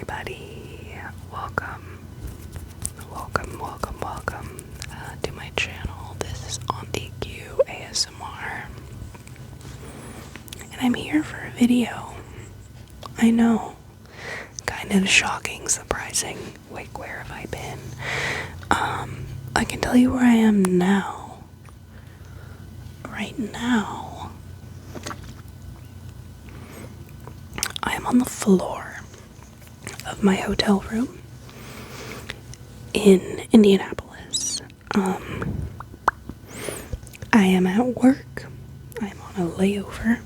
everybody. Welcome to my channel. This is auntieqasmr, and I'm here for a video. I know, kind of shocking, surprising. Wait, where have I been? I can tell you where I am now. Right now, I am on the floor of my hotel room in Indianapolis. I am at work. I'm on a layover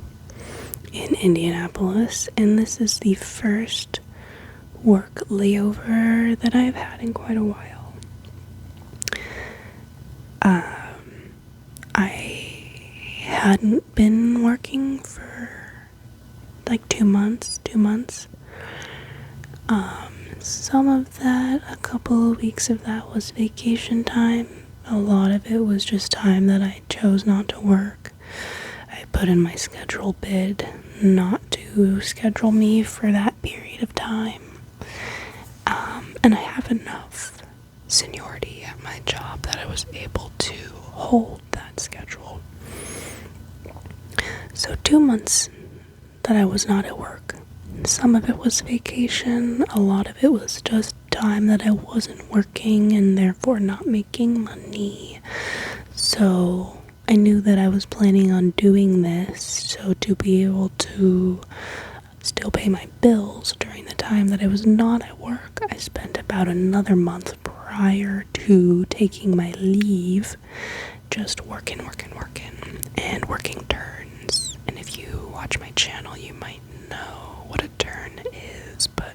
in Indianapolis, and this is the first work layover that I've had in quite a while. I hadn't been working for like 2 months. Some of that, a couple of weeks of that was vacation time. A lot of it was just time that I chose not to work. I put in my schedule bid not to schedule me for that period of time. And I have enough seniority at my job that I was able to hold that schedule. So 2 months that I was not at work. Some of it was vacation, a lot of it was just time that I wasn't working and therefore not making money. So I knew that I was planning on doing this, so to be able to still pay my bills during the time that I was not at work, I spent about another month prior to taking my leave just working and working turns. And if you watch my channel, you might know what a turn is, but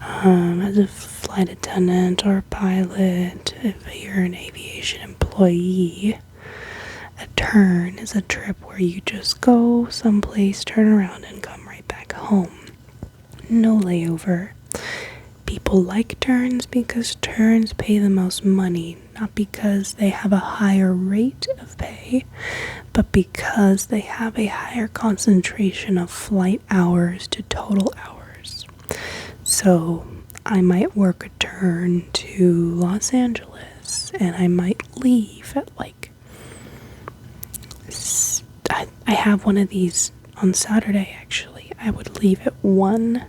as a flight attendant or pilot, if you're an aviation employee, a turn is a trip where you just go someplace, turn around, and come right back home. No layover. People like turns because turns pay the most money, not because they have a higher rate of pay, but because they have a higher concentration of flight hours to total hours. So I might work a turn to Los Angeles, and I might leave at I have one of these on Saturday actually. I would leave at 1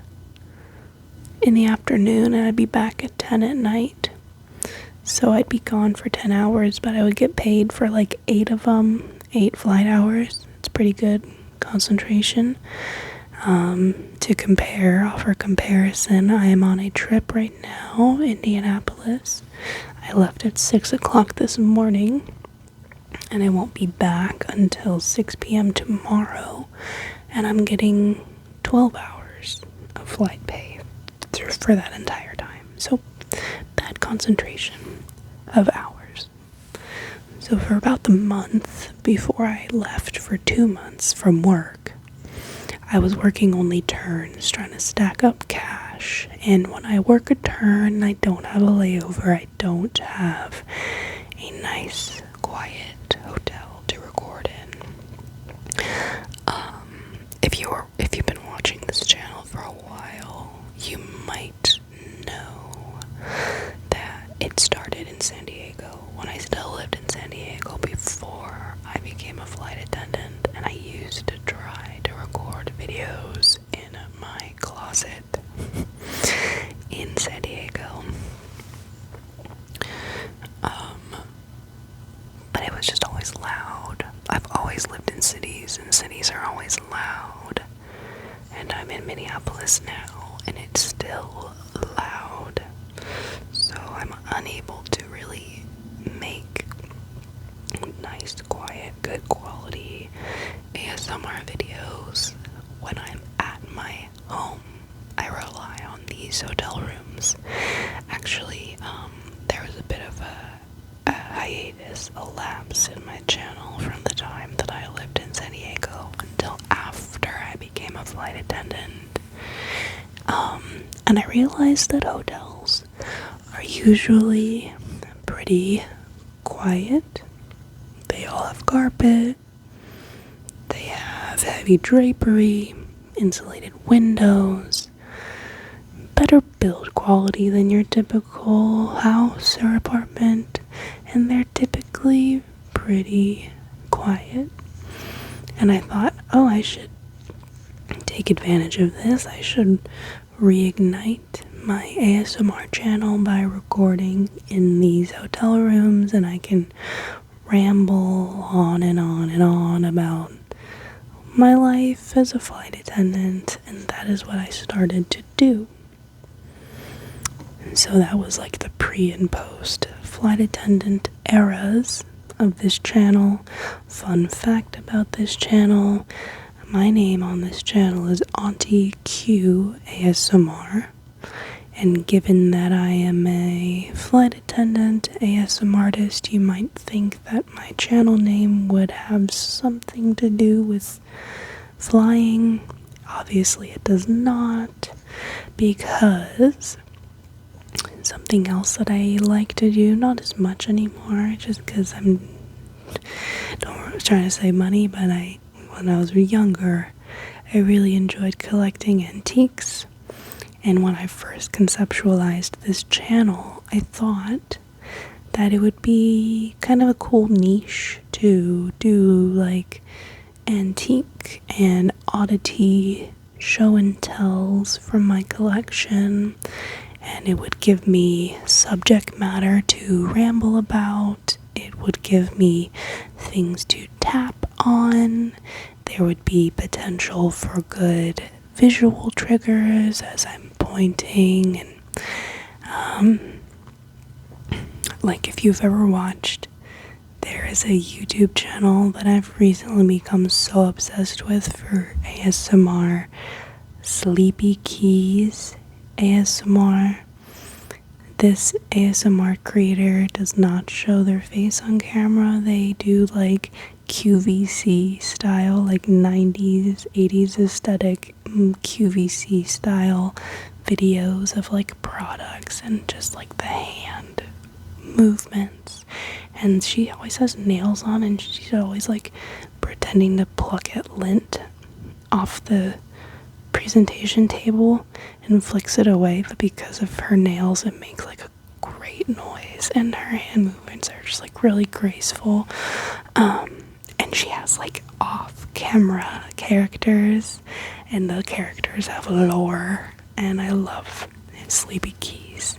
in the afternoon and I'd be back at 10 at night. So I'd be gone for 10 hours, but I would get paid for like 8 of them, 8 flight hours. It's pretty good concentration. To offer comparison, I am on a trip right now, Indianapolis. I left at 6 o'clock this morning, and I won't be back until 6 p.m. tomorrow, and I'm getting 12 hours of flight pay for that entire time. So, bad concentration of hours. So for about the month before I left for 2 months from work, I was working only turns, trying to stack up cash. And when I work a turn, I don't have a layover. I don't have a nice, quiet hotel to record in. If you've been watching this channel for a while, you might know that it started in San Diego when I still lived in San Diego before I became a flight attendant, and I used to try to record videos in my closet in San Diego. But it was just always loud. I've always lived in cities, and cities are always loud. And I'm in Minneapolis now, and it's still loud. So I'm unable to really make nice, quiet, good quality ASMR videos when I'm at my home. I rely on these hotel rooms. Actually, there was a bit of a hiatus, a lapse in my channel from the time that I lived in San Diego until after I became a flight attendant. And I realized that hotels are usually pretty quiet. They all have carpet. They have heavy drapery, insulated windows, better build quality than your typical house or apartment, and they're typically pretty quiet. And I thought, oh, I should take advantage of this. I should reignite my ASMR channel by recording in these hotel rooms, and I can ramble on and on and on about my life as a flight attendant, and that is what I started to do. And so that was like the pre and post flight attendant eras of this channel. Fun fact about this channel, my name on this channel is auntieqasmr, and given that I am a flight attendant ASMR artist, you might think that my channel name would have something to do with flying. Obviously it does not, because something else that I like to do, not as much anymore, just because I'm trying to save money, but when I was younger, I really enjoyed collecting antiques. And when I first conceptualized this channel, I thought that it would be kind of a cool niche to do like antique and oddity show and tells from my collection, and it would give me subject matter to ramble about. It would give me things to tap on. There would be potential for good visual triggers as I'm pointing, and like if you've ever watched, there is a YouTube channel that I've recently become so obsessed with for ASMR, Sleepy Keys ASMR. This ASMR creator does not show their face on camera. They do like QVC style, like 90s, 80s aesthetic QVC style videos of like products and just like the hand movements. And she always has nails on, and she's always like pretending to pluck at lint off the presentation table and flicks it away, but because of her nails it makes like a great noise, and her hand movements are just like really graceful. And she has like off-camera characters, and the characters have lore, and I love Sleepy Keys.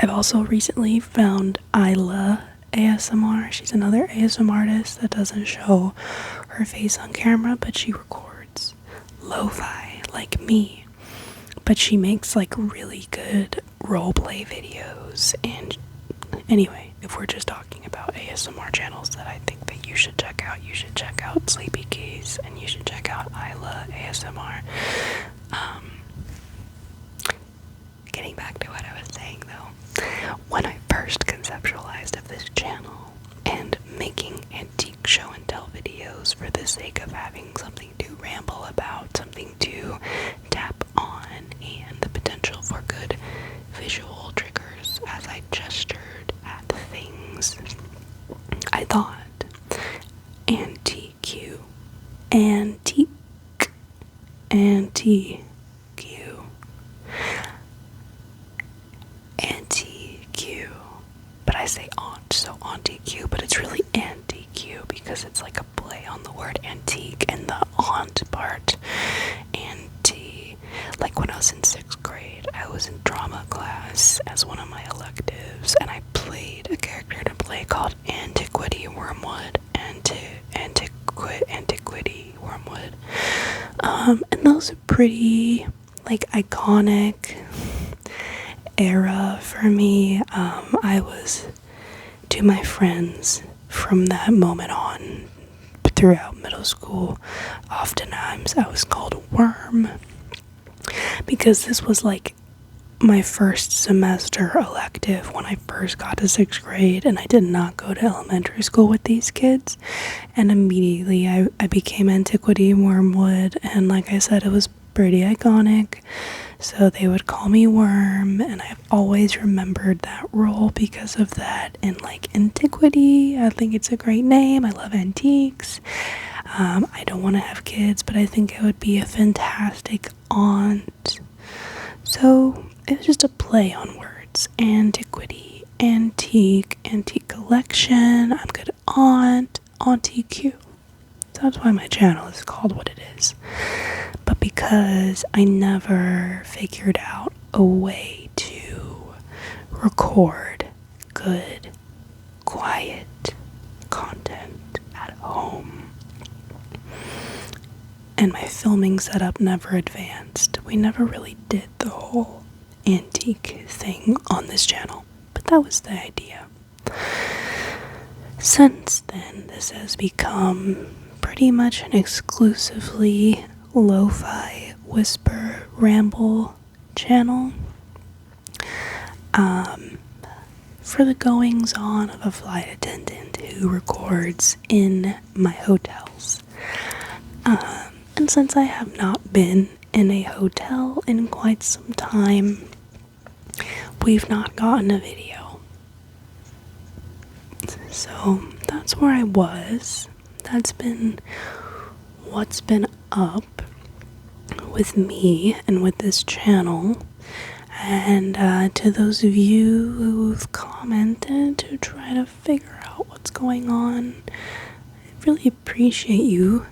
I've also recently found Isla ASMR. She's another ASMR artist that doesn't show her face on camera, but she records lo-fi like me. But she makes like really good roleplay videos. And anyway, if we're just talking about ASMR channels that I think that you should check out Sleepy Keys, and you should check out Isla ASMR. Getting back to what I was saying though, when I first conceptualized of this channel and making antique show and tell videos for the sake of having something to ramble about, something to tap on, and the potential for good visual triggers as I gestured at things, I thought antique, but I say aunt, so auntieq, but it's really antique because it's like a play on the word antique and the aunt part, auntie. Like when I was in 6th grade, I was in drama class as one of my electives, and I played a character to play called Antiquity Wormwood, Antiquity Wormwood, and those are pretty like iconic era for me. I was to my friends from that moment on throughout middle school. Oftentimes I was called Worm because this was like my first semester elective when I first got to 6th grade, and I did not go to elementary school with these kids, and immediately I became Antiquity Wormwood, and like I said, it was pretty iconic. So they would call me Worm, and I've always remembered that role because of that. And like antiquity, I think it's a great name. I love antiques. I don't want to have kids, but I think it would be a fantastic aunt So it was just a play on words. Antiquity, antique, antique collection. I'm good aunt, auntie Q. That's why my channel is called what it is. But because I never figured out a way to record good, quiet content at home, and my filming setup never advanced, we never really did the whole antique thing on this channel. But that was the idea. Since then, this has become pretty much an exclusively lo-fi whisper ramble channel for the goings on of a flight attendant who records in my hotels. And since I have not been in a hotel in quite some time, we've not gotten a video. So that's where I was. That's been what's been up with me and with this channel. And to those of you who've commented to try to figure out what's going on, I really appreciate you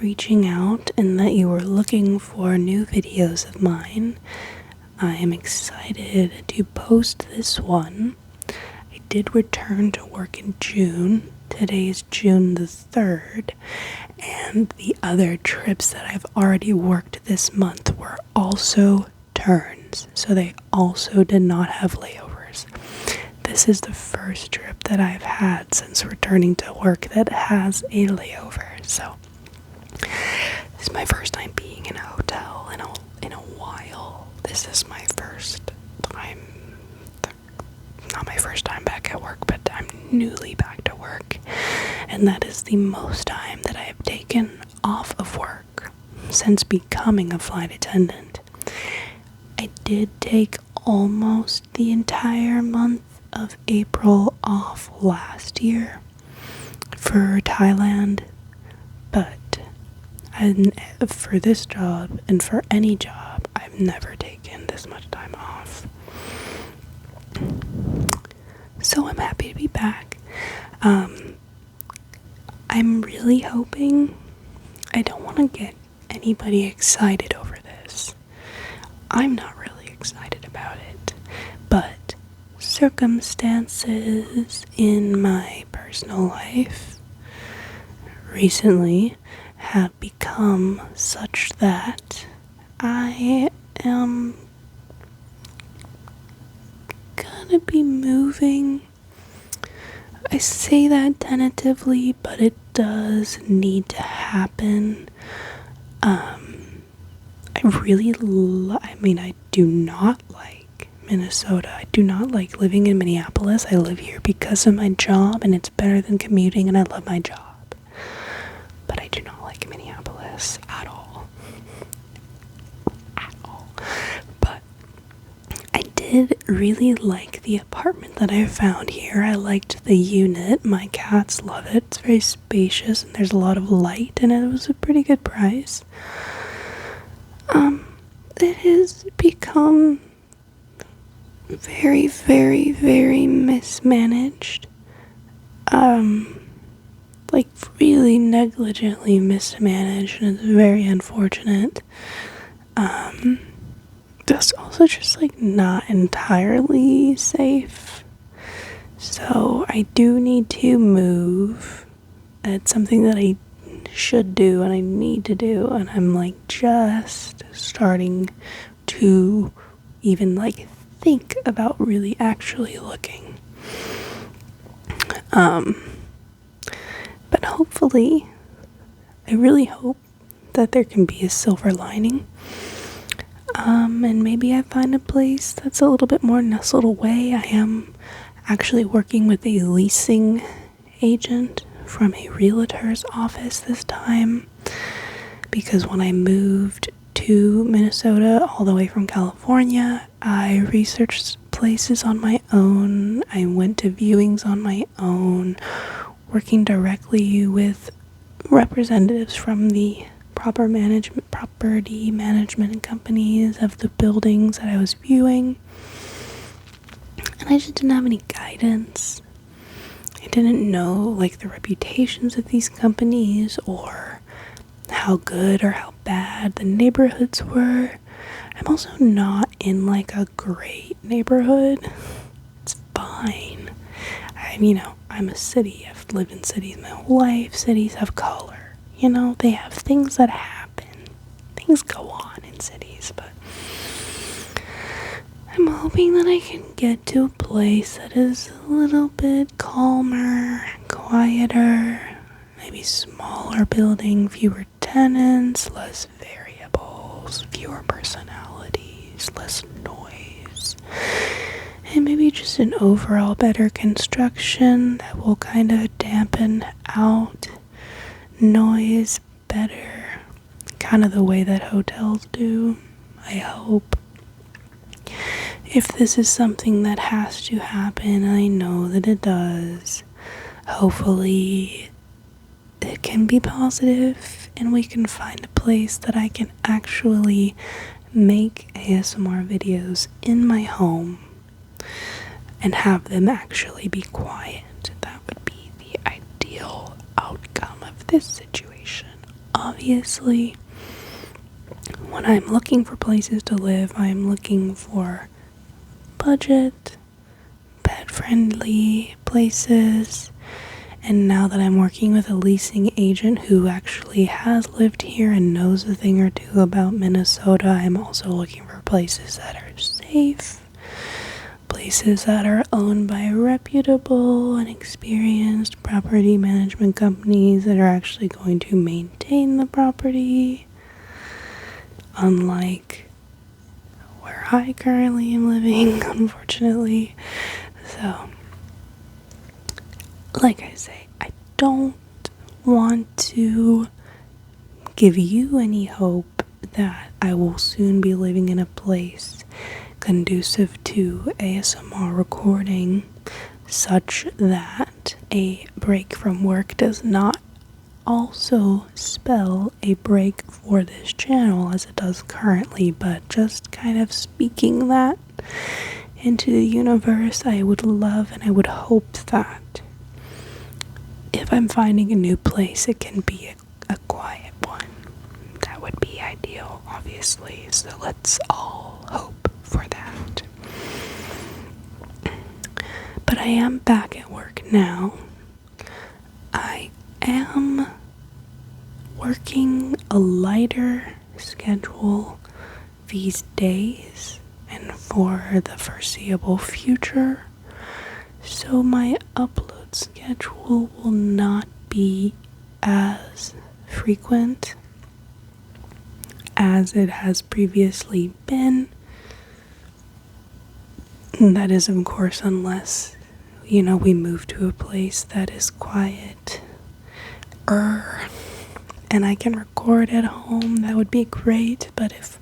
reaching out and that you were looking for new videos of mine. I am excited to post this one. I did return to work in June. Today is June the 3rd, and the other trips that I've already worked this month were also turns, so they also did not have layovers. This is the first trip that I've had since returning to work that has a layover, so this is my first time being in a hotel in a while. This is my first time, not my first time back at work, but I'm newly back to work, and that is the most time that I have taken off of work since becoming a flight attendant. I did take almost the entire month of April off last year for Thailand, but for this job and for any job, I've never taken this much time off. So I'm happy to be back. I'm really hoping, I don't want to get anybody excited over this. I'm not really excited about it, but circumstances in my personal life recently have become such that I am gonna be moving. I say that tentatively, but it does need to happen. I do not like Minnesota. I do not like living in Minneapolis. I live here because of my job, and it's better than commuting, and I love my job. But I do not like Minneapolis at all. At all. But I did really like the apartment that I found here. I liked the unit. My cats love it. It's very spacious, and there's a lot of light, and it was a pretty good price. It has become very, very, very mismanaged. Really negligently mismanaged, and it's very unfortunate. It's also just not entirely safe. So I do need to move. It's something that I should do and I need to do, and I'm just starting to even think about really actually looking. But hopefully, I really hope that there can be a silver lining. And maybe I find a place that's a little bit more nestled away. I am actually working with a leasing agent from a realtor's office this time, because when I moved to Minnesota all the way from California, I researched places on my own. I went to viewings on my own, working directly with representatives from the property management companies of the buildings that I was viewing. And I just didn't have any guidance. I didn't know like the reputations of these companies or how good or how bad the neighborhoods were. I'm also not in like a great neighborhood. It's fine. I'm a city. I've lived in cities my whole life. Cities have color. They have things that happen. Things go on in cities, but I'm hoping that I can get to a place that is a little bit calmer, quieter, maybe smaller building, fewer tenants, less variables, fewer personalities, less noise, and maybe just an overall better construction that will kind of dampen out noise better, kind of the way that hotels do, I hope. If this is something that has to happen, I know that it does, hopefully it can be positive and we can find a place that I can actually make ASMR videos in my home and have them actually be quiet. That would be the ideal outcome of this situation. Obviously, when I'm looking for places to live, I'm looking for budget, pet-friendly places. And now that I'm working with a leasing agent who actually has lived here and knows a thing or two about Minnesota, I'm also looking for places that are safe, places that are owned by reputable and experienced property management companies that are actually going to maintain the property, unlike where I currently am living, unfortunately. So, like I say, I don't want to give you any hope that I will soon be living in a place conducive to ASMR recording, such that a break from work does not also spell a break for this channel as it does currently, but just kind of speaking that into the universe, I would love and I would hope that if I'm finding a new place, it can be a quiet one. That would be ideal, obviously, so let's all hope for that. But I am back at work now. I am working a lighter schedule these days and for the foreseeable future, so my upload schedule will not be as frequent as it has previously been. And that is, of course, unless we move to a place that is quiet and I can record at home. That would be great. But if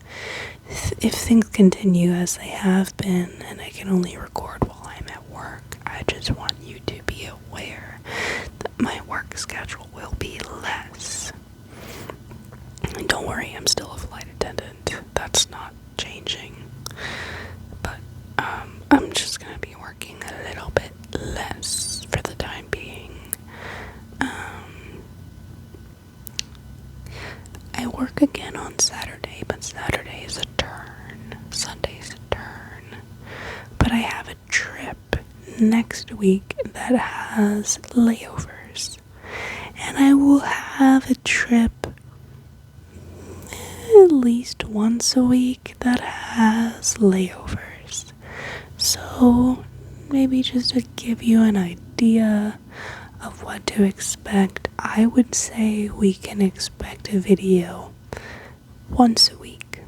things continue as they have been and I can only record while I'm at work, I just want you to be aware that my work schedule will be less. And don't worry, I'm still a flight attendant. That's not changing. But I'm just gonna be working a little bit less for the time being. I work again on Saturday, but Saturday is a turn. Sunday's a turn. But I have a trip next week that has layovers. And I will have a trip at least once a week that has layovers. So maybe just to give you an idea of what to expect, I would say we can expect a video once a week.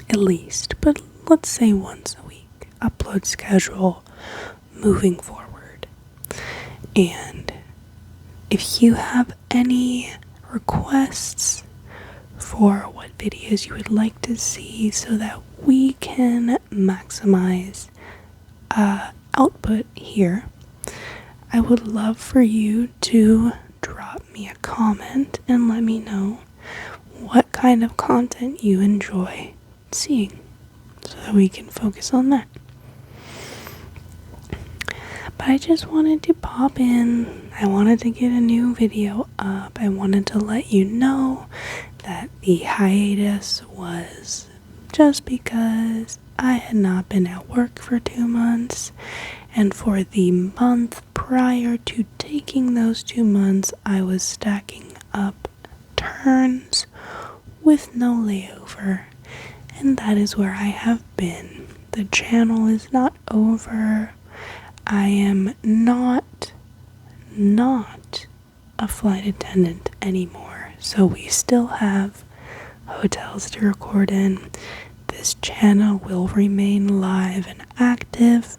At least, but let's say once a week. Upload schedule moving forward. And if you have any requests for what videos you would like to see so that we can maximize output here, I would love for you to drop me a comment and let me know what kind of content you enjoy seeing so that we can focus on that. But I just wanted to pop in. I wanted to get a new video up. I wanted to let you know that the hiatus was just because I had not been at work for 2 months, and for the month prior to taking those 2 months, I was stacking up turns with no layover, and that is where I have been. The channel is not over. I am not a flight attendant anymore, so we still have hotels to record in. This channel will remain live and active,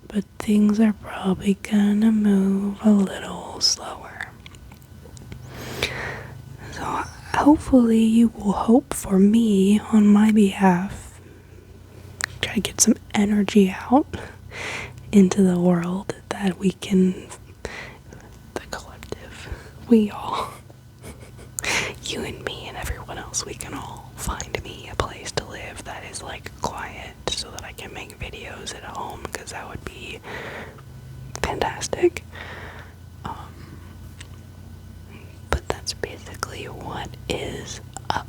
but things are probably gonna move a little slower. So hopefully you will hope for me on my behalf. Try to get some energy out into the world that we can, the collective, we all, you and me and everyone else, we can all find me a place to live that is like quiet so that I can make videos at home, because that would be fantastic. But that's basically what is up.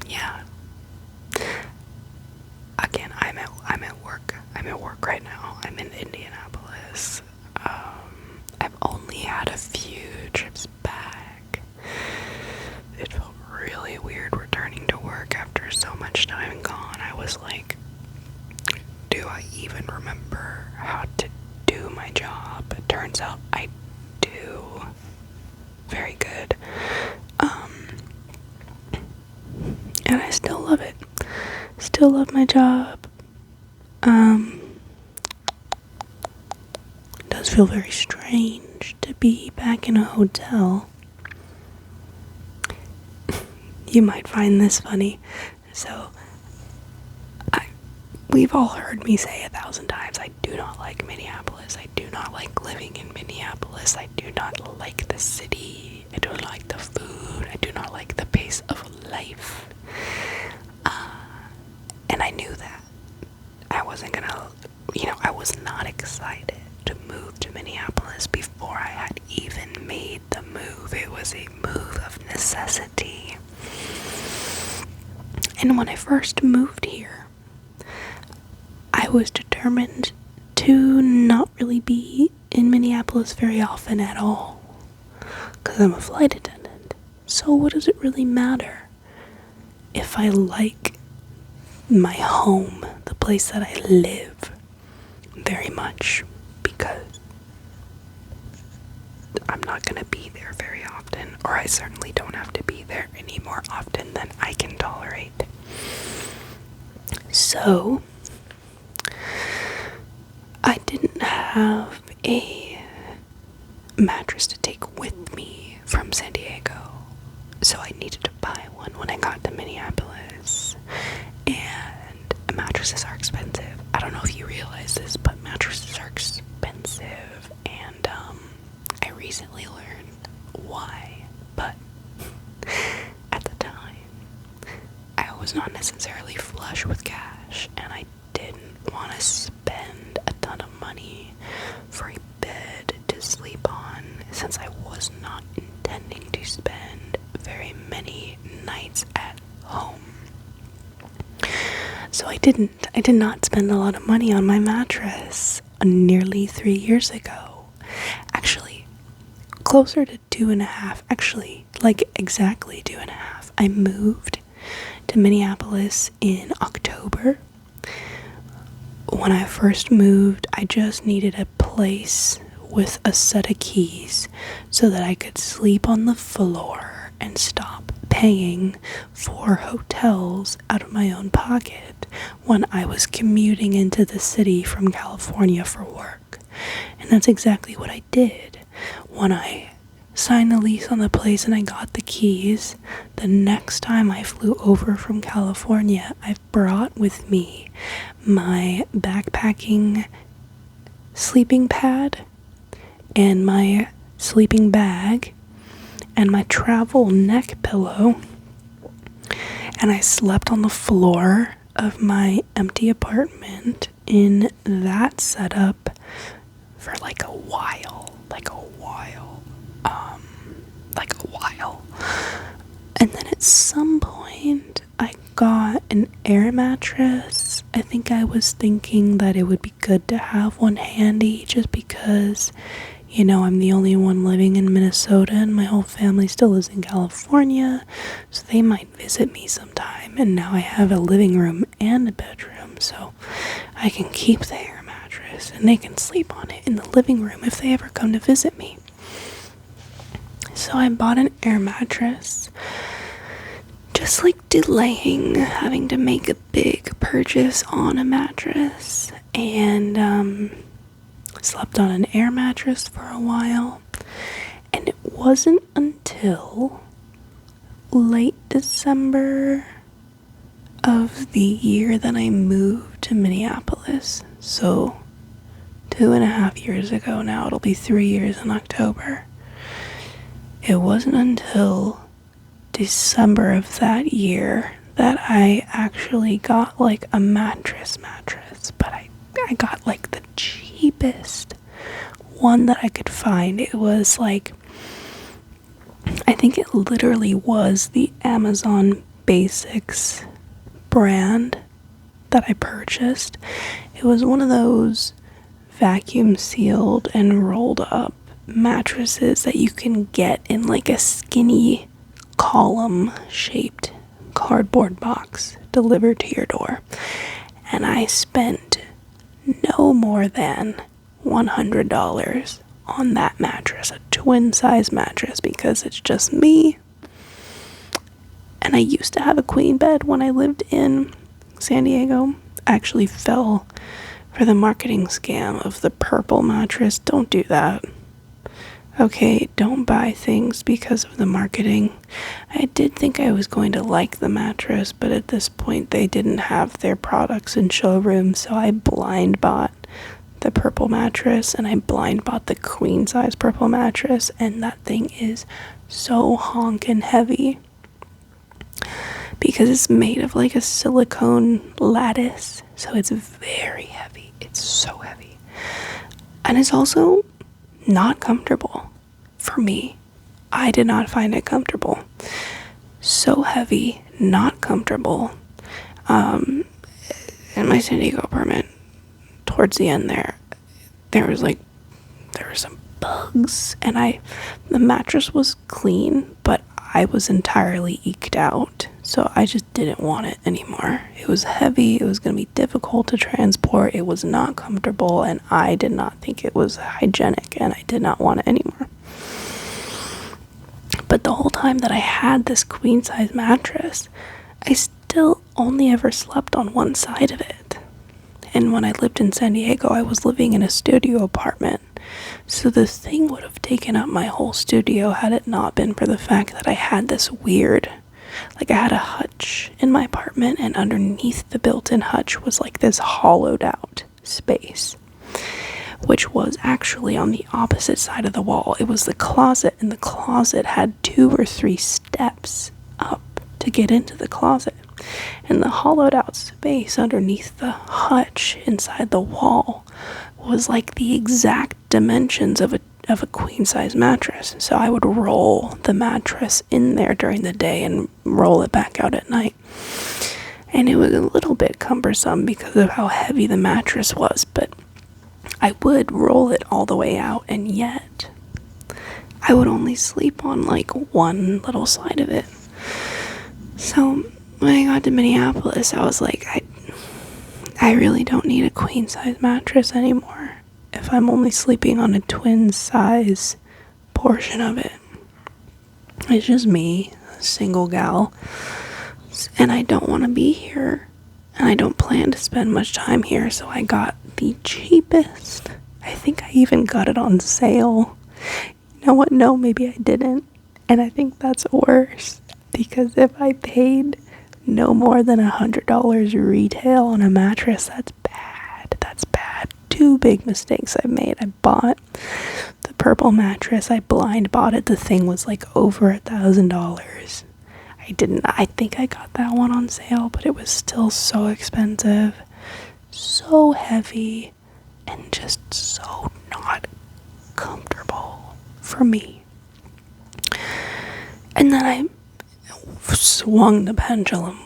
Yeah. Again, I'm at work right now. I'm in Indianapolis. I've only had a few trips back. It felt really weird returning to work after so much time gone. I was like, do I even remember how to do my job? It turns out I do. Very good. And I still love it. Still love my job. It does feel very strange to be back in a hotel. You might find this funny. So, we've all heard me say 1,000 times, I do not like Minneapolis. I do not like living in Minneapolis. I do not like the city. I don't like the food. I do not like the pace of life. And I knew that. I wasn't gonna, I was not excited to move to Minneapolis before I had even made the move. It was a move of necessity. And when I first moved here, I was determined to not really be in Minneapolis very often at all, because I'm a flight attendant. So what does it really matter if I like my home, the place that I live, very much, because I'm not going to be there very often, or I certainly don't have to be there any more often than I can tolerate. So, I didn't have a mattress to take with me from San Diego, so I needed to buy one when I got to Minneapolis. And mattresses are expensive. I don't know if you realize this, but mattresses are expensive, and I recently learned why. But at the time, I was not necessarily flush with cash, and I didn't want to spend a ton of money for a bed to sleep on, since I was not intending to spend very many nights at home. So I did not spend a lot of money on my mattress nearly 3 years ago. Actually, closer to 2.5, actually, like exactly 2.5. I moved to Minneapolis in October. When I first moved, I just needed a place with a set of keys so that I could sleep on the floor and stop paying for hotels out of my own pocket when I was commuting into the city from California for work. And that's exactly what I did. When I signed the lease on the place and I got the keys, the next time I flew over from California, I brought with me my backpacking sleeping pad and my sleeping bag and my travel neck pillow, and I slept on the floor of my empty apartment in that setup for like a while. And then at some point, I got an air mattress. I think I was thinking that it would be good to have one handy just because, you know, I'm the only one living in Minnesota and my whole family still lives in California, so they might visit me sometime. And now I have a living room and a bedroom, so I can keep the air mattress and they can sleep on it in the living room if they ever come to visit me. So I bought an air mattress, just like delaying having to make a big purchase on a mattress, and slept on an air mattress for a while. And it wasn't until late December of the year that I moved to Minneapolis. So 2.5 years ago now. It'll be 3 years in October. It wasn't until December of that year that I actually got like a mattress, but I got like the cheapest one that I could find. It was like, I think it literally was the Amazon Basics brand that I purchased. It was one of those vacuum sealed and rolled up mattresses that you can get in like a skinny column shaped cardboard box delivered to your door. And I spent no more than $100 on that mattress, a twin size mattress, because it's just me. And I used to have a queen bed when I lived in San Diego. I actually fell for the marketing scam of the purple mattress. Don't do that. Okay, don't buy things because of the marketing. I did think I was going to like the mattress, but at this point they didn't have their products in showrooms, so I blind bought the purple mattress, and I blind bought the queen size purple mattress, and that thing is so honkin' heavy because it's made of like a silicone lattice, so it's very heavy. It's so heavy. And it's also not comfortable for me. I did not find it comfortable. So heavy, not comfortable. In my San Diego apartment, towards the end there were some bugs, and the mattress was clean, but I was entirely eked out, so I just didn't want it anymore. It was heavy, it was going to be difficult to transport, it was not comfortable, and I did not think it was hygienic, and I did not want it anymore. But the whole time that I had this queen size mattress, I still only ever slept on one side of it. And when I lived in San Diego, I was living in a studio apartment. So the thing would have taken up my whole studio had it not been for the fact that I had this weird, like I had a hutch in my apartment, and underneath the built-in hutch was like this hollowed out space, which was actually on the opposite side of the wall. It was the closet, and the closet had 2 or 3 steps up to get into the closet. And the hollowed out space underneath the hutch inside the wall was like the exact dimensions of a queen size mattress. So I would roll the mattress in there during the day and roll it back out at night. And it was a little bit cumbersome because of how heavy the mattress was, but I would roll it all the way out, and yet I would only sleep on like one little side of it. So when I got to Minneapolis, I was like, I really don't need a queen size mattress anymore if I'm only sleeping on a twin size portion of it. It's just me, a single gal, and I don't want to be here, and I don't plan to spend much time here, so I got the cheapest. I think I even got it on sale. You know what? No, maybe I didn't, and I think that's worse, because if I paid no more than $100 retail on a mattress, that's bad. 2 big mistakes I made. I bought the the purple mattress. I blind bought it. The thing was like over $1,000. I think I got that one on sale, but it was still so expensive, so heavy, and just so not comfortable for me. And then I swung the pendulum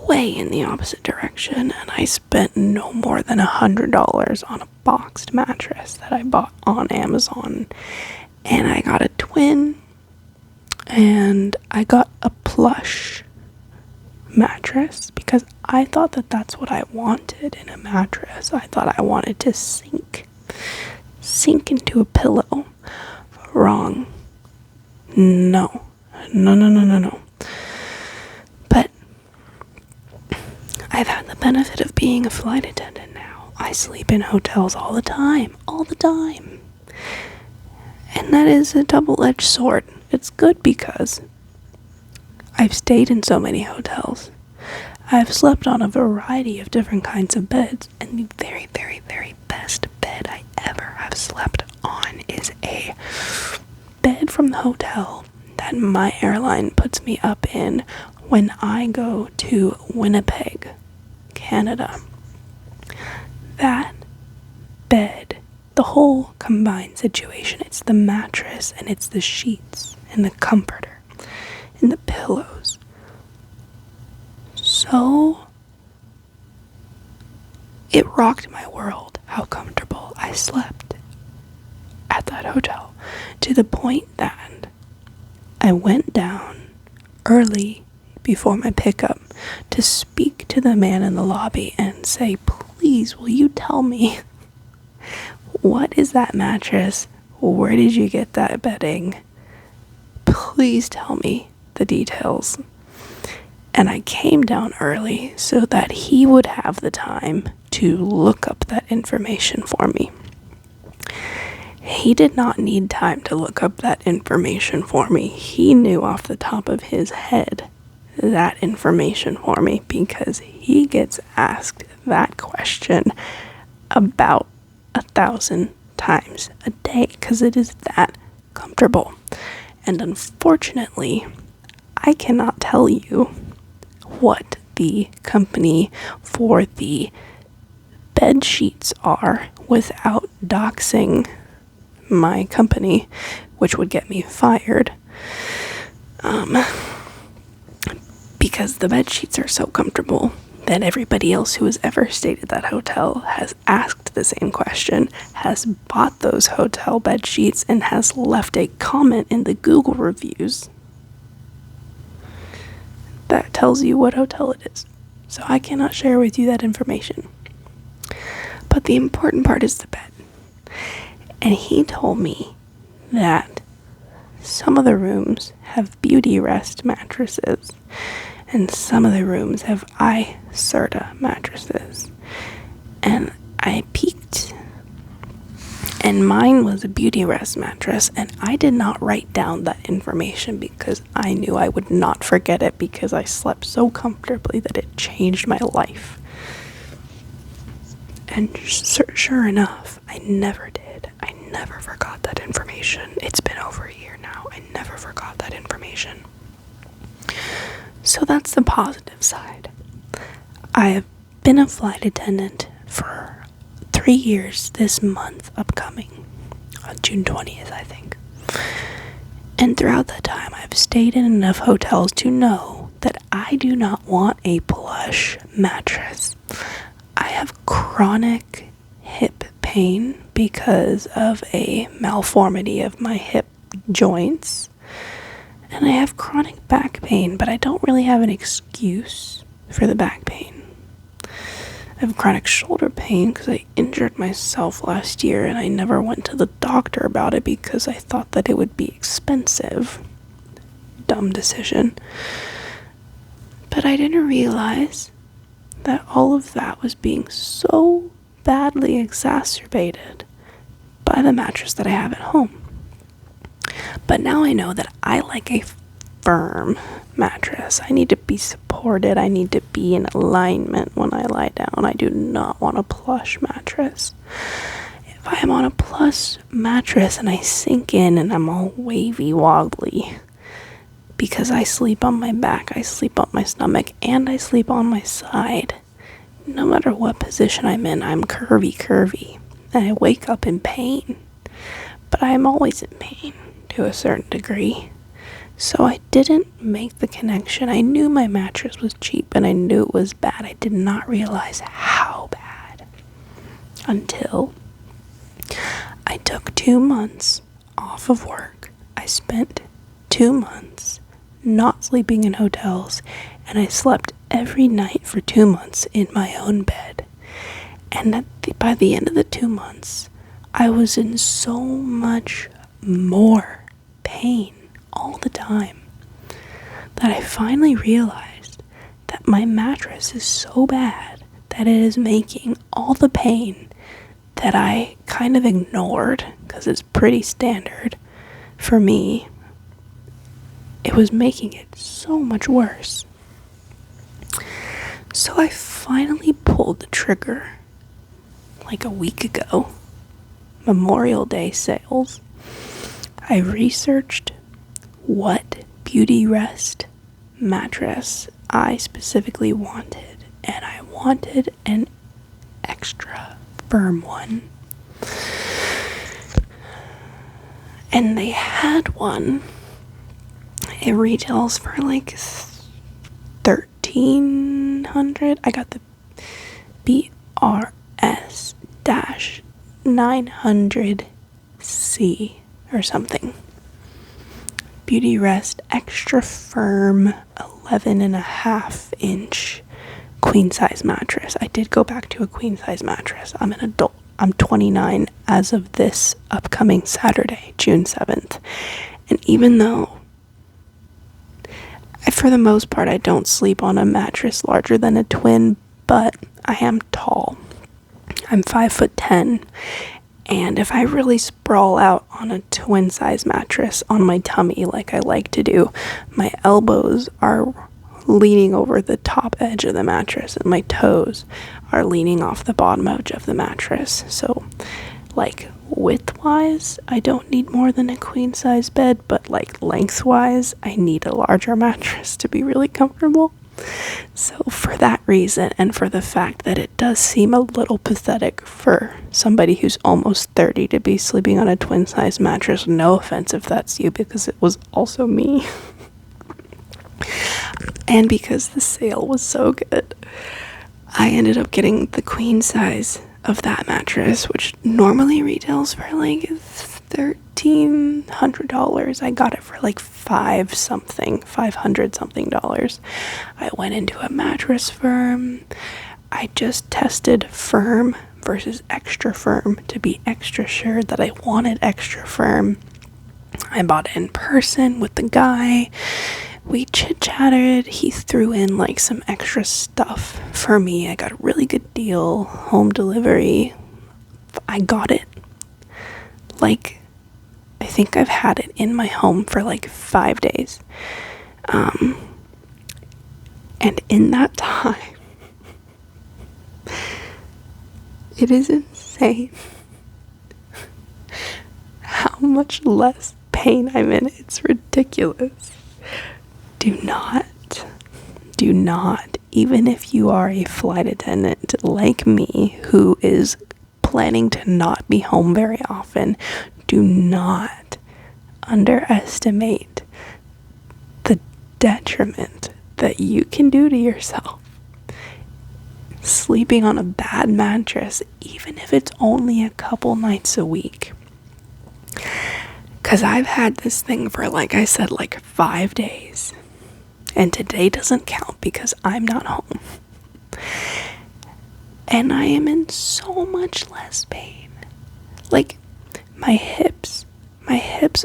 way in the opposite direction, and I spent no more than $100 on a boxed mattress that I bought on Amazon. And I got a twin, and I got a plush mattress because I thought that that's what I wanted in a mattress. I thought I wanted to sink into a pillow. Wrong. No. But I've had the benefit of being a flight attendant now. I sleep in hotels all the time. And that is a double-edged sword. It's good because I've stayed in so many hotels. I've slept on a variety of different kinds of beds, and the very, very, very best bed I ever have slept on is a bed from the hotel that my airline puts me up in when I go to Winnipeg, Canada. That bed, the whole combined situation, it's the mattress and it's the sheets and the comforter and the pillows. So it rocked my world how comfortable I slept at that hotel, to the point that I went down early before my pickup to speak to the man in the lobby and say, please, will you tell me, what is that mattress? Where did you get that bedding? Please tell me the details. And I came down early so that he would have the time to look up that information for me. He did not need time to look up that information for me. He knew off the top of his head that information for me because he gets asked that question about 1,000 times a day because it is that comfortable. And unfortunately, I cannot tell you what the company for the bed sheets are without doxing my company, which would get me fired, because the bed sheets are so comfortable that everybody else who has ever stayed at that hotel has asked the same question, has bought those hotel bed sheets, and has left a comment in the Google reviews that tells you what hotel it is. So I cannot share with you that information. But the important part is the bed. And he told me that some of the rooms have beauty rest mattresses and some of the rooms have iCerta mattresses. And I peeked, and mine was a beauty rest mattress, and I did not write down that information because I knew I would not forget it because I slept so comfortably that it changed my life. And sure enough, I never did. I never forgot that information. It's been over a year now. I never forgot that information. So that's the positive side. I have been a flight attendant for 3 years this month upcoming, on June 20th, I think. And throughout that time, I've stayed in enough hotels to know that I do not want a plush mattress. I have chronic hip pain because of a malformity of my hip joints. And I have chronic back pain, but I don't really have an excuse for the back pain. I have chronic shoulder pain because I injured myself last year and I never went to the doctor about it because I thought that it would be expensive. Dumb decision. But I didn't realize that all of that was being so badly exacerbated by the mattress that I have at home. But now I know that I like a firm mattress. I need to be supported. I need to be in alignment when I lie down. I do not want a plush mattress. if I am on a plus mattress and I sink in and I'm all wavy wobbly, because I sleep on my back, I sleep on my stomach, and I sleep on my side. No matter what position I'm in, I'm curvy, and I wake up in pain. But I'm always in pain to a certain degree. So I didn't make the connection. I knew my mattress was cheap and I knew it was bad. I did not realize how bad until I took 2 months off of work. I spent 2 months not sleeping in hotels, and I slept every night for 2 months in my own bed. And by the end of the 2 months, I was in so much more pain all the time that I finally realized that my mattress is so bad that it is making all the pain that I kind of ignored because it's pretty standard for me. It was making it so much worse. So I finally pulled the trigger like a week ago. Memorial Day sales. I researched what Beauty Rest mattress I specifically wanted, and I wanted an extra firm one. And they had one. It retails for like $1,300. I got the BRS-900C or something. Beauty Rest extra firm 11.5-inch queen size mattress. I did go back to a queen size mattress. I'm an adult. I'm 29 as of this upcoming Saturday, June 7th. And even though for the most part I don't sleep on a mattress larger than a twin, but I am tall. I'm 5'10", and if I really sprawl out on a twin size mattress on my tummy like I like to do, my elbows are leaning over the top edge of the mattress and my toes are leaning off the bottom edge of the mattress. So like width-wise, I don't need more than a queen-size bed, but like length-wise, I need a larger mattress to be really comfortable. So for that reason, and for the fact that it does seem a little pathetic for somebody who's almost 30 to be sleeping on a twin-size mattress, no offense if that's you, because it was also me. And because the sale was so good, I ended up getting the queen size of that mattress, which normally retails for like $1,300. I got it for like $500 something. I went into a mattress firm. I just tested firm versus extra firm to be extra sure that I wanted extra firm. I bought it in person with the guy. We chit-chatted. He threw in like some extra stuff for me. I got a really good deal, home delivery. I got it. Like, I think I've had it in my home for like 5 days. And in that time, it is insane how much less pain I'm in. It's ridiculous. Do not, even if you are a flight attendant like me who is planning to not be home very often, do not underestimate the detriment that you can do to yourself sleeping on a bad mattress, even if it's only a couple nights a week. Because I've had this thing for, like I said, like 5 days. And today doesn't count because I'm not home. And I am in so much less pain. Like, my hips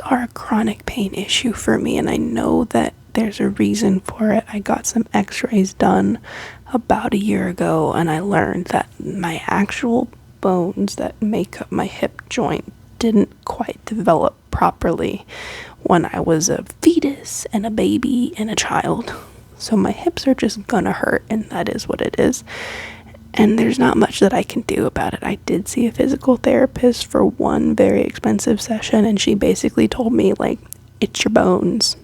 are a chronic pain issue for me, and I know that there's a reason for it. I got some x-rays done about a year ago, and I learned that my actual bones that make up my hip joint didn't quite develop properly when I was a fetus and a baby and a child. So my hips are just gonna hurt, and that is what it is. and there's not much that I can do about it. I did see a physical therapist for one very expensive session, and she basically told me, like, it's your bones.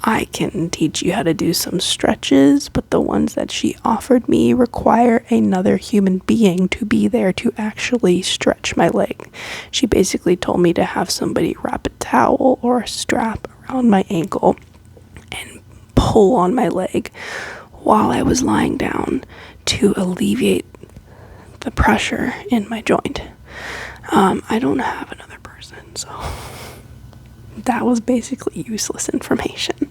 I can teach you how to do some stretches, but the ones that she offered me require another human being to be there to actually stretch my leg. She basically told me to have somebody wrap a towel or a strap around my ankle and pull on my leg while I was lying down to alleviate the pressure in my joint. I don't have another person, so that was basically useless information,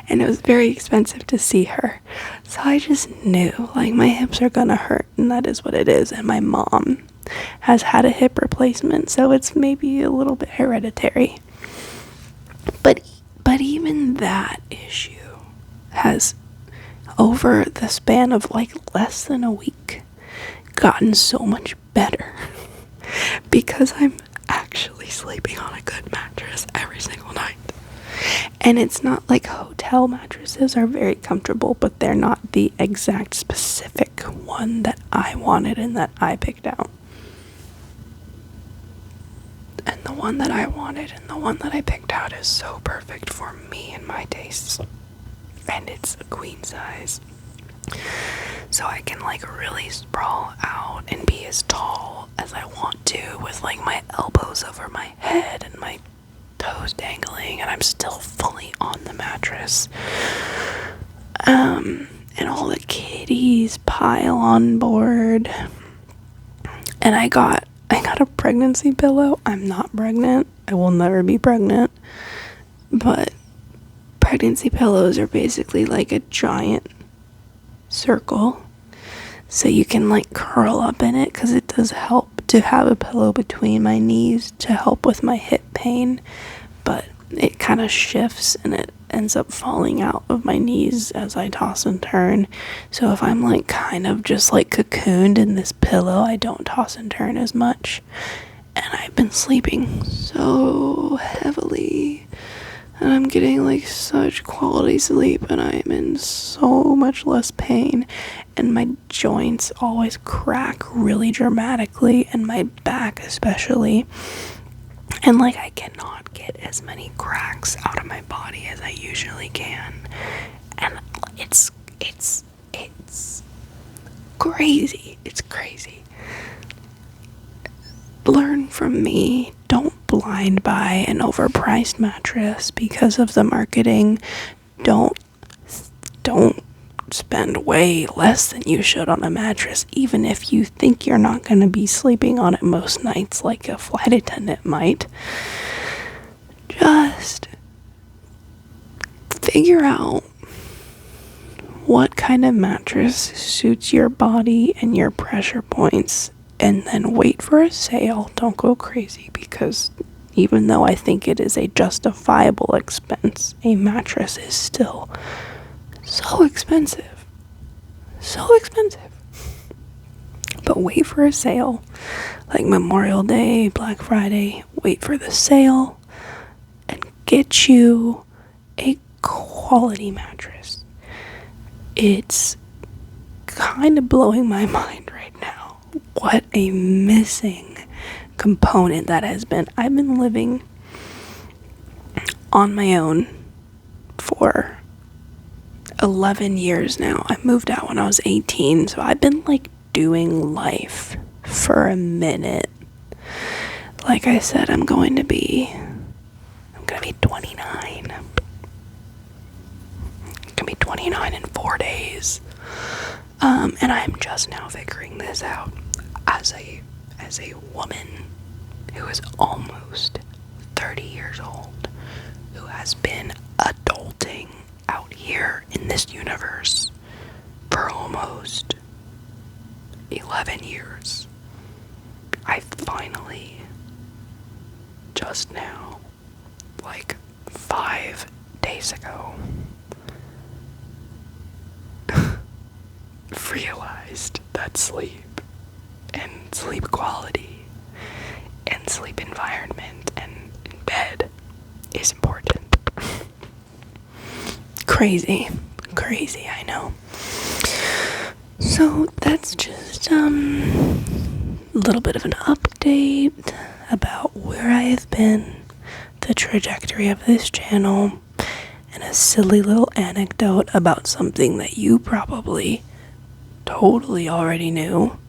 and it was very expensive to see her. So I just knew, like, my hips are gonna hurt, and that is what it is. And my mom has had a hip replacement, so it's maybe a little bit hereditary. But even that issue has, over the span of like less than a week, gotten so much better because I'm actually sleeping on a good mattress every single night. And it's not like hotel mattresses are very comfortable, but they're not the exact specific one that I wanted and that I picked out. And the one that I wanted and the one that I picked out is so perfect for me and my tastes. And it's a queen size. So I can like really sprawl out and be as tall as I want to, with like my elbows over my head and my toes dangling, and I'm still fully on the mattress. And all the kitties pile on board. And I got a pregnancy pillow. I'm not pregnant. I will never be pregnant. But pregnancy pillows are basically like a giant circle, so you can like curl up in it, because it does help to have a pillow between my knees to help with my hip pain, but it kind of shifts and it ends up falling out of my knees as I toss and turn. So if I'm like kind of just like cocooned in this pillow, I don't toss and turn as much, and I've been sleeping so heavily. And I'm getting like such quality sleep, and I am in so much less pain, and my joints always crack really dramatically, and my back especially, and like I cannot get as many cracks out of my body as I usually can, and it's crazy. It's crazy. Learn from me. Don't blind buy an overpriced mattress because of the marketing. Don't spend way less than you should on a mattress, even if you think you're not going to be sleeping on it most nights like a flight attendant might. Just figure out what kind of mattress suits your body and your pressure points, and then wait for a sale. Don't go crazy, because even though I think it is a justifiable expense, a mattress is still so expensive. So expensive. But wait for a sale. Like Memorial Day, Black Friday, wait for the sale and get you a quality mattress. It's kind of blowing my mind right now what a missing component that has been. I've been living on my own for 11 years now. I moved out when I was 18, so I've been like doing life for a minute. Like I said, I'm going to be 29. I'm gonna be 29 in 4 days. And I'm just now figuring this out as a woman who is almost 30 years old, who has been adulting out here in this universe for almost 11 years. I finally, just now, like 5 days ago, realized that sleep and sleep quality and sleep environment and bed is important. Crazy, I know. So that's just a little bit of an update about where I have been, the trajectory of this channel, and a silly little anecdote about something that you probably totally already knew.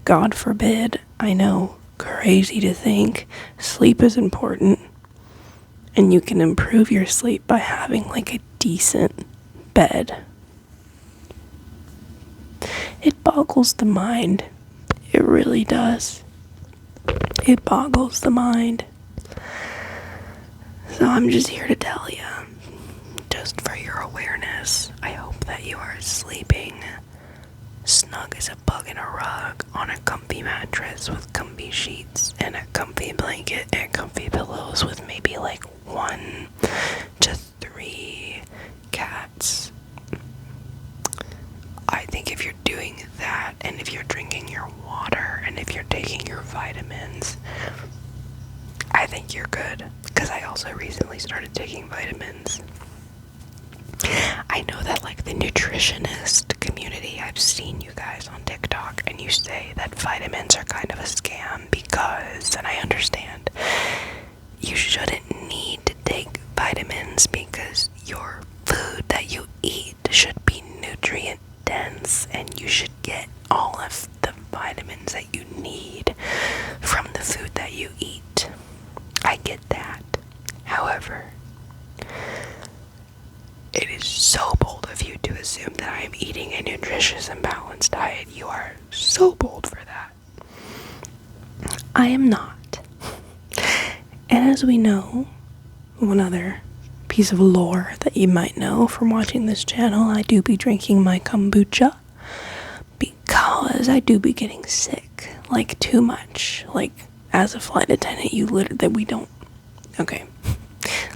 God forbid, I know, crazy to think. Sleep is important, and you can improve your sleep by having like a decent bed. It boggles the mind. It really does. It boggles the mind. So I'm just here to tell you, just for your awareness, I hope that you are sleeping snug as a bug in a rug on a comfy mattress with comfy sheets and a comfy blanket and comfy pillows with maybe like 1 to 3 cats. I think if you're doing that, and if you're drinking your water, and if you're taking your vitamins, I think you're good. Because I also recently started taking vitamins. I know that like the nutritionist community, I've seen you guys on TikTok, and you say that vitamins are kind of a scam because, and I understand, you shouldn't need to take vitamins because your food that you eat should be nutrient dense, and you should get all of the vitamins that you need from the food that you eat. I get that. However, it is so bold of you to assume that I am eating a nutritious and balanced diet. You are so bold for that. I am not. And as we know, one other piece of lore that you might know from watching this channel, I do be drinking my kombucha because I do be getting sick, like too much. Like as a flight attendant, okay,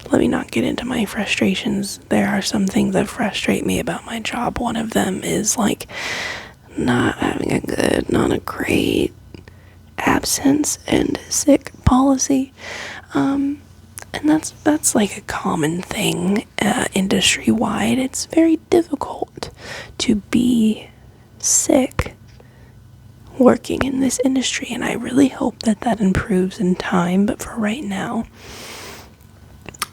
let me not get into my frustrations. There are some things that frustrate me about my job. One of them is like not having not a great absence and sick policy. And that's like a common thing industry-wide. It's very difficult to be sick working in this industry, and I really hope that that improves in time, but for right now,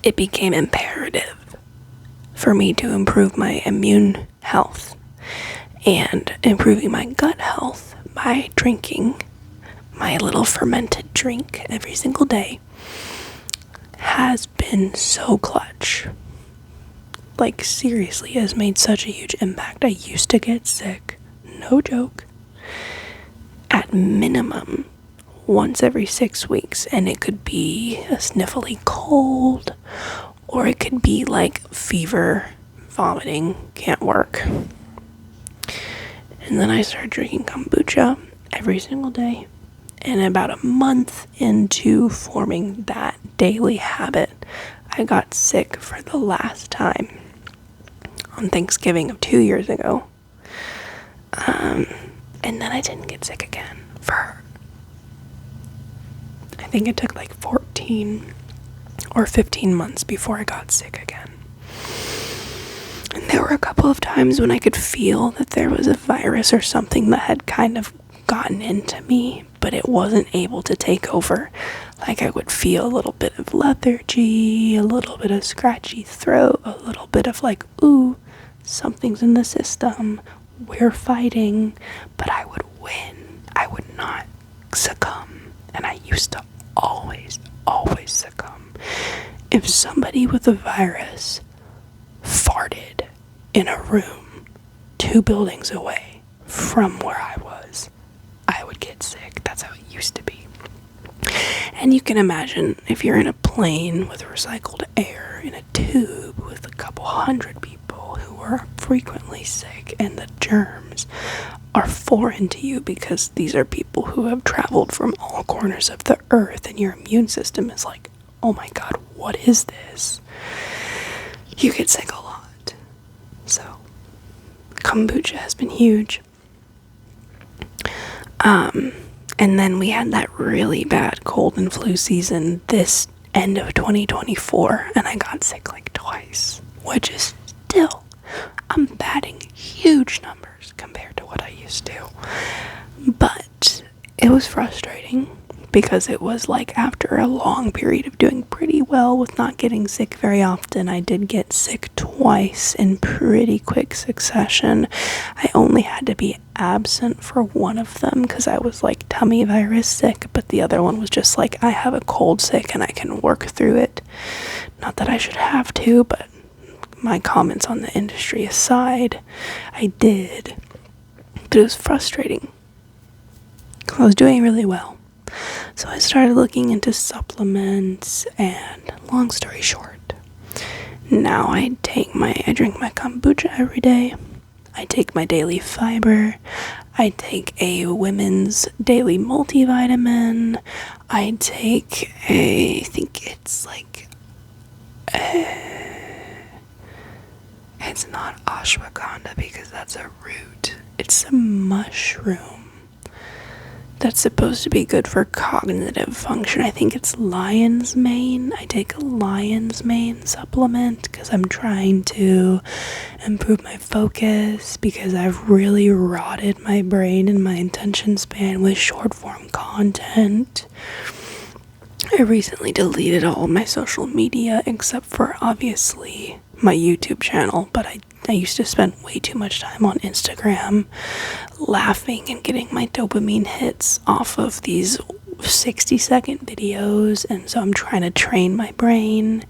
it became imperative for me to improve my immune health and improving my gut health by drinking my little fermented drink every single day has been so clutch. Like seriously, has made such a huge impact. I used to get sick, no joke, at minimum once every 6 weeks, and it could be a sniffly cold, or it could be like fever, vomiting, can't work. And then I started drinking kombucha every single day, and about a month into forming that daily habit, I got sick for the last time on Thanksgiving of 2 years ago. And then I didn't get sick again for, I think it took like 14 or 15 months before I got sick again. And there were a couple of times when I could feel that there was a virus or something that had kind of gotten into me, but it wasn't able to take over. Like I would feel a little bit of lethargy, a little bit of scratchy throat, a little bit of like, ooh, something's in the system, we're fighting, but I would win. I would not succumb, and I used to always succumb. If somebody with a virus farted in a room 2 buildings away from where I was, I would get sick. That's how it used to be. And you can imagine if you're in a plane with recycled air in a tube with a couple hundred people who are frequently sick, and the germs are foreign to you because these are people who have traveled from all corners of the earth, and your immune system is like, oh my god, what is this? You get sick a lot. So kombucha has been huge. And then we had that really bad cold and flu season this end of 2024, and I got sick like twice, which is still, I'm batting huge numbers compared to what I used to. because it was like after a long period of doing pretty well with not getting sick very often. I did get sick twice in pretty quick succession. I only had to be absent for one of them because I was like tummy virus sick, but the other one was just like, I have a cold sick and I can work through it. Not that I should have to, but my comments on the industry aside, I did. But it was frustrating because I was doing really well. So I started looking into supplements, and long story short, now I drink my kombucha every day. I take my daily fiber. I take a women's daily multivitamin. I take I think it's like, it's not ashwagandha because that's a root. It's a mushroom that's supposed to be good for cognitive function. I think it's lion's mane. I take a lion's mane supplement because I'm trying to improve my focus, because I've really rotted my brain and my attention span with short form content. I recently deleted all of my social media except for obviously my YouTube channel, but I used to spend way too much time on Instagram laughing and getting my dopamine hits off of these 60-second videos, and so I'm trying to train my brain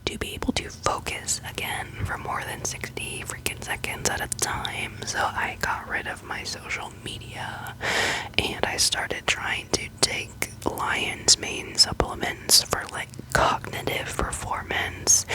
to be able to focus again for more than 60 freaking seconds at a time. So I got rid of my social media and I started trying to take lion's mane supplements for like cognitive performance.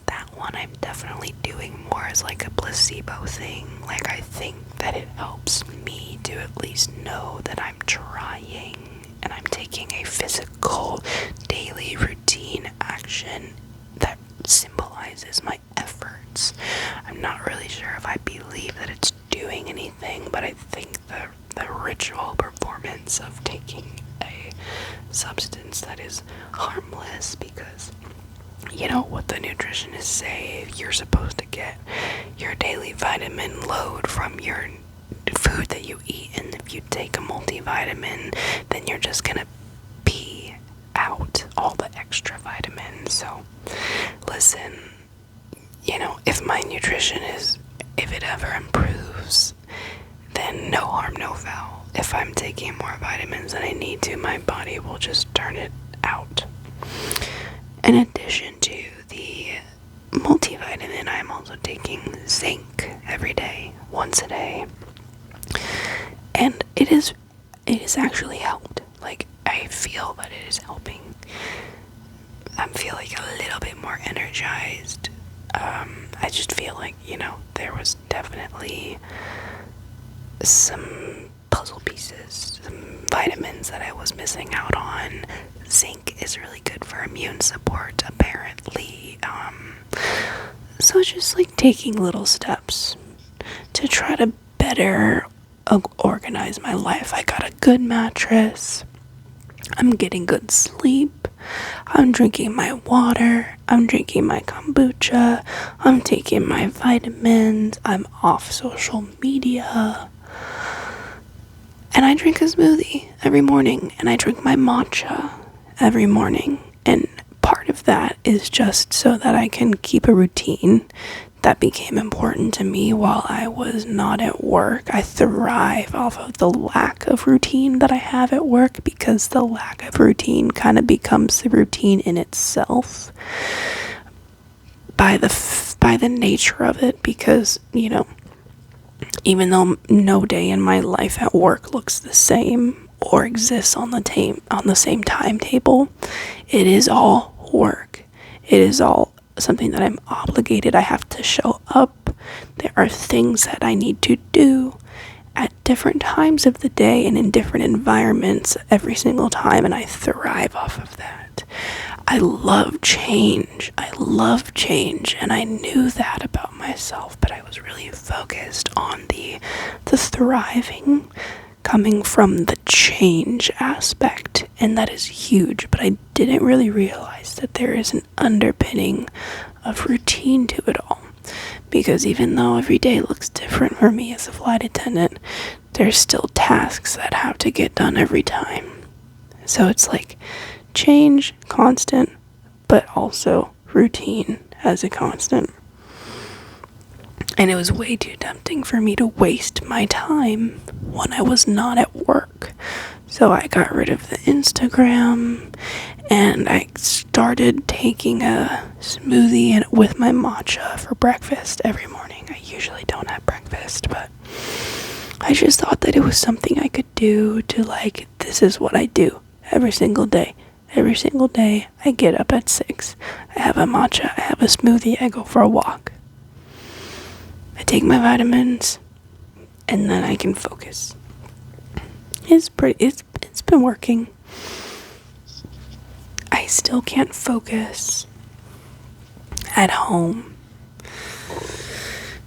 That one I'm definitely doing more as like a placebo thing. Like, I think that it helps me to at least know that I'm trying and I'm taking a physical daily routine action that symbolizes my efforts. I'm not really sure if I believe that it's doing anything, but I think the ritual performance of taking a substance that is harmless, because you know what the nutritionists say, you're supposed to get your daily vitamin load from your food that you eat, and if you take a multivitamin, then you're just gonna pee out all the extra vitamins. So listen, you know, if my nutrition if it ever improves, then no harm, no foul. If I'm taking more vitamins than I need to, my body will just turn it out. In addition to the multivitamin, I'm also taking zinc every day, once a day. And it is actually helped. Like, I feel that it is helping. I'm feeling a little bit more energized. I just feel like, you know, there was definitely some puzzle pieces, some vitamins that I was missing out on. Zinc is really good for immune support, apparently. So it's just like taking little steps to try to better organize my life. I got a good mattress. I'm getting good sleep. I'm drinking my water. I'm drinking my kombucha. I'm taking my vitamins. I'm off social media. And I drink a smoothie every morning. And I drink my matcha every morning. And part of that is just so that I can keep a routine that became important to me while I was not at work. I thrive off of the lack of routine that I have at work, because the lack of routine kind of becomes the routine in itself by the nature of it. Because, you know, even though no day in my life at work looks the same or exists on the same timetable, it is all work. It is all something that I'm obligated. I have to show up. There are things that I need to do at different times of the day and in different environments every single time, and I thrive off of that. I love change, and I knew that about myself, but I was really focused on the thriving coming from the change aspect, and that is huge. But I didn't really realize that there is an underpinning of routine to it all, because even though every day looks different for me as a flight attendant, there's still tasks that have to get done every time. So it's like change, constant, but also routine as a constant. And it was way too tempting for me to waste my time when I was not at work. So I got rid of the Instagram, and I started taking a smoothie with my matcha for breakfast every morning. I usually don't have breakfast, but I just thought that it was something I could do to, like, this is what I do every single day. Every single day, I get up at 6. I have a matcha, I have a smoothie, I go for a walk. I take my vitamins, and then I can focus. It's been working. I still can't focus at home.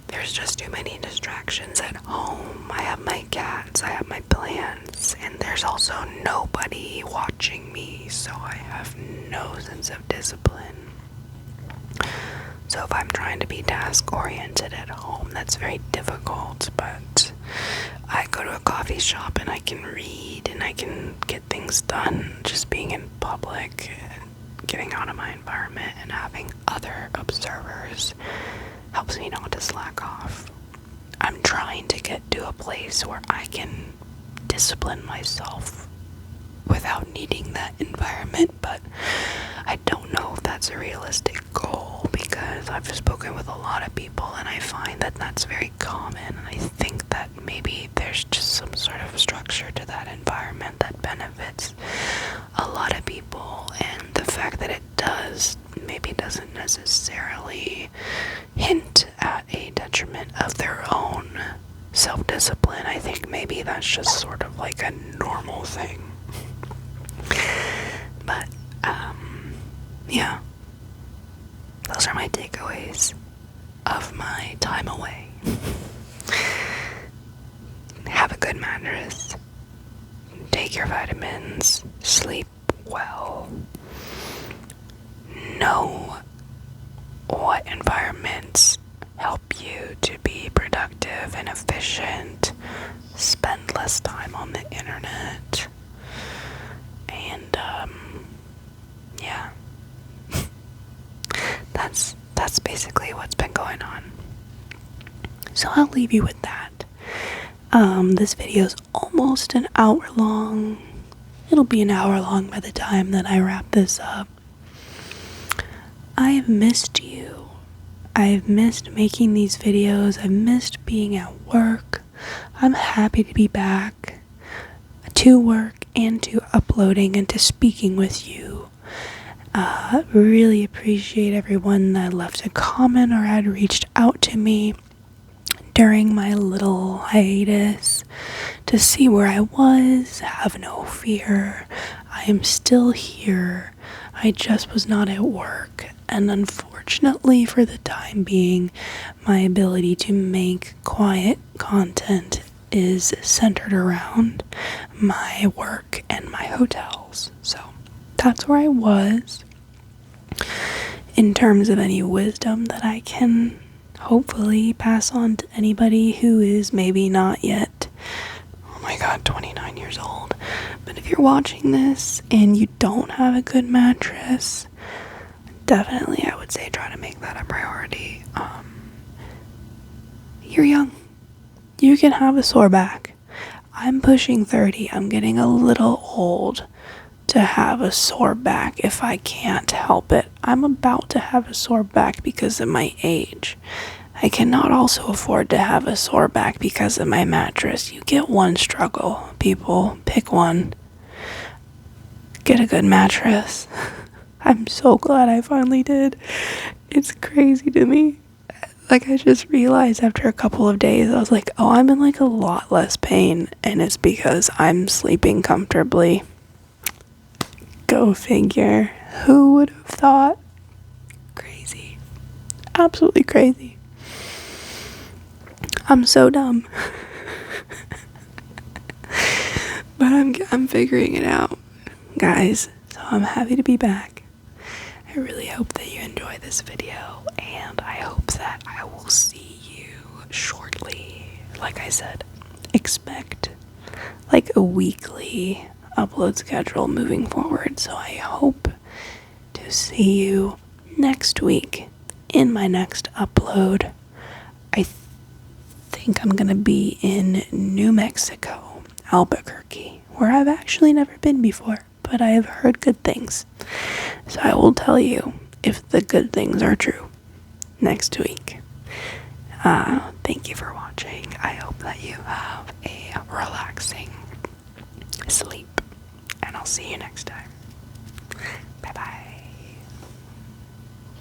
There's just too many distractions at home. I have my cats, I have my plants, and there's also nobody watching me, so I have no sense of discipline. So if I'm trying to be task-oriented at home, that's very difficult, but I go to a coffee shop and I can read and I can get things done. Just being in public, getting out of my environment and having other observers helps me not to slack off. I'm trying to get to a place where I can discipline myself without needing that environment, but I don't know if that's a realistic goal, because I've spoken with a lot of people and I find that that's very common, and I think that maybe there's just some sort of structure to that environment that benefits a lot of people, and the fact that it does maybe doesn't necessarily hint at a detriment of their own self-discipline. I think maybe that's just sort of like a normal thing. But, yeah. Those are my takeaways of my time away. Have a good mattress. Take your vitamins. Sleep well. Know what environments help you to be productive and efficient. Spend less time on the internet. And, yeah. That's basically what's been going on. So I'll leave you with that. This video's almost an hour long. It'll be an hour long by the time that I wrap this up. I've missed you. I've missed making these videos. I've missed being at work. I'm happy to be back to work and to uploading and to speaking with you. Really appreciate everyone that left a comment or had reached out to me during my little hiatus to see where I was. Have no fear. I am still here. I just was not at work, and unfortunately for the time being, my ability to make quiet content is centered around my work and my hotels. So that's where I was. In terms of any wisdom that I can hopefully pass on to anybody who is maybe not yet, oh my god, 29 years old. But if you're watching this and you don't have a good mattress, definitely I would say try to make that a priority. You're young. You can have a sore back. I'm pushing 30. I'm getting a little old to have a sore back if I can't help it. I'm about to have a sore back because of my age. I cannot also afford to have a sore back because of my mattress. You get one struggle, people. Pick one. Get a good mattress. I'm so glad I finally did. It's crazy to me. Like, I just realized after a couple of days, I was like, oh, I'm in like a lot less pain, and it's because I'm sleeping comfortably. Go figure. Who would have thought? Crazy. Absolutely crazy. I'm so dumb. But I'm figuring it out, guys. So I'm happy to be back. I really hope that you enjoy this video, and I hope that I will see you shortly. Like I said, expect like a weekly upload schedule moving forward. So I hope to see you next week in my next upload. I think I'm going to be in New Mexico, Albuquerque, where I've actually never been before, but I have heard good things. So I will tell you if the good things are true next week. Thank you for watching. I hope that you have a relaxing sleep, and I'll see you next time.